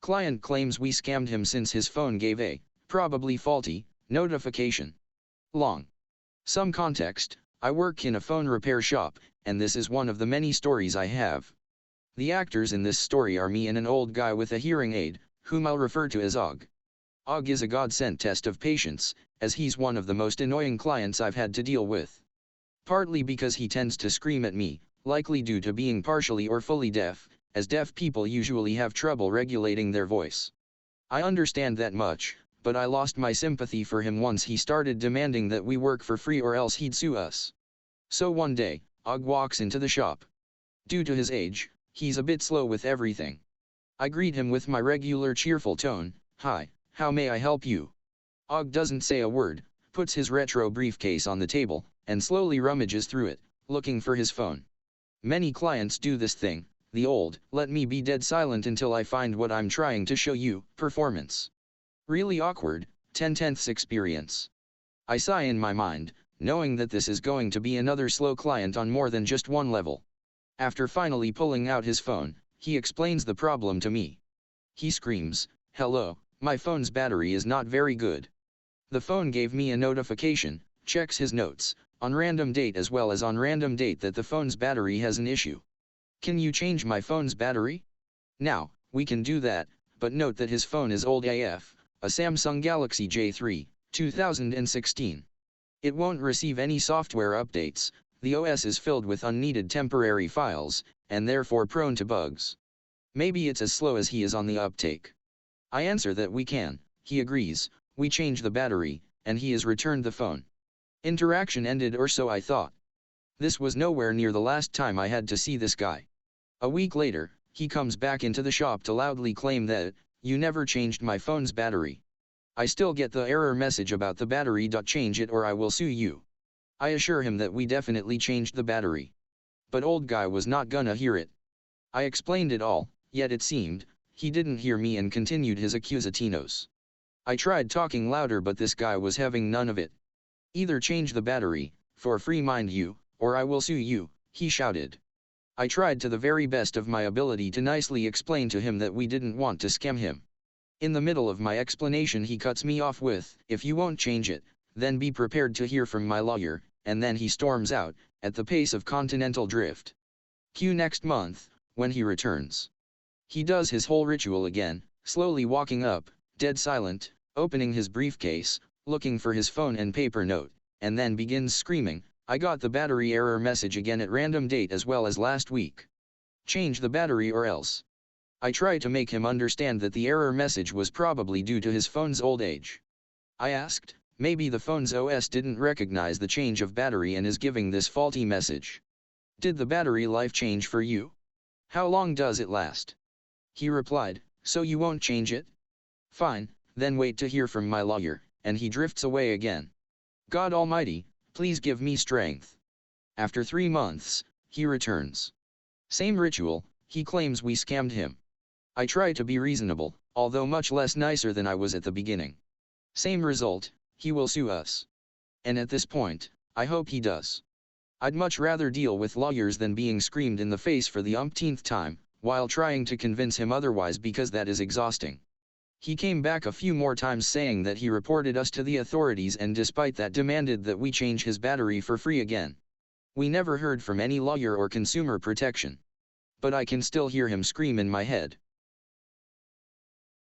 Client claims we scammed him since his phone gave a, probably faulty, notification. Long. Some context: I work in a phone repair shop, and this is one of the many stories I have. The actors in this story are me and an old guy with a hearing aid, whom I'll refer to as Og. Og is a godsend test of patience, as he's one of the most annoying clients I've had to deal with. Partly because he tends to scream at me, likely due to being partially or fully deaf, as deaf people usually have trouble regulating their voice. I understand that much, but I lost my sympathy for him once he started demanding that we work for free or else he'd sue us. So one day, Og walks into the shop. Due to his age, he's a bit slow with everything. I greet him with my regular cheerful tone, "Hi, how may I help you?" Og doesn't say a word, puts his retro briefcase on the table, and slowly rummages through it, looking for his phone. Many clients do this thing, the old, "let me be dead silent until I find what I'm trying to show you" performance. Really awkward, 10/10ths experience. I sigh in my mind, knowing that this is going to be another slow client on more than just one level. After finally pulling out his phone, he explains the problem to me. He screams, "Hello, my phone's battery is not very good." The phone gave me a notification, checks his notes, on random date as well as on random date that the phone's battery has an issue. Can you change my phone's battery? Now, we can do that, but note that his phone is old AF, a Samsung Galaxy J3, 2016. It won't receive any software updates, the OS is filled with unneeded temporary files, and therefore prone to bugs. Maybe it's as slow as he is on the uptake. I answer that we can, he agrees, we change the battery, and he has returned the phone. Interaction ended, or so I thought. This was nowhere near the last time I had to see this guy. A week later, he comes back into the shop to loudly claim that, "You never changed my phone's battery." I still get the error message about the battery. Change it or I will sue you. I assure him that we definitely changed the battery. But old guy was not gonna hear it. I explained it all, yet it seemed, he didn't hear me and continued his accusatinos. I tried talking louder but this guy was having none of it. "Either change the battery, for free mind you, or I will sue you," he shouted. I tried to the very best of my ability to nicely explain to him that we didn't want to scam him. In the middle of my explanation he cuts me off with, "If you won't change it, then be prepared to hear from my lawyer," and then he storms out, at the pace of Continental Drift. Cue next month, when he returns. He does his whole ritual again, slowly walking up, dead silent, opening his briefcase, looking for his phone and paper note, and then begins screaming, "I got the battery error message again at random date as well as last week. Change the battery or else." I try to make him understand that the error message was probably due to his phone's old age. I asked, maybe the phone's OS didn't recognize the change of battery and is giving this faulty message. "Did the battery life change for you? How long does it last?" He replied, "So you won't change it? Fine, then wait to hear from my lawyer," and he drifts away again. God Almighty, please give me strength. After 3 months, he returns. Same ritual, he claims we scammed him. I try to be reasonable, although much less nicer than I was at the beginning. Same result, he will sue us. And at this point, I hope he does. I'd much rather deal with lawyers than being screamed in the face for the umpteenth time, while trying to convince him otherwise, because that is exhausting. He came back a few more times saying that he reported us to the authorities and despite that demanded that we change his battery for free again. We never heard from any lawyer or consumer protection. But I can still hear him scream in my head.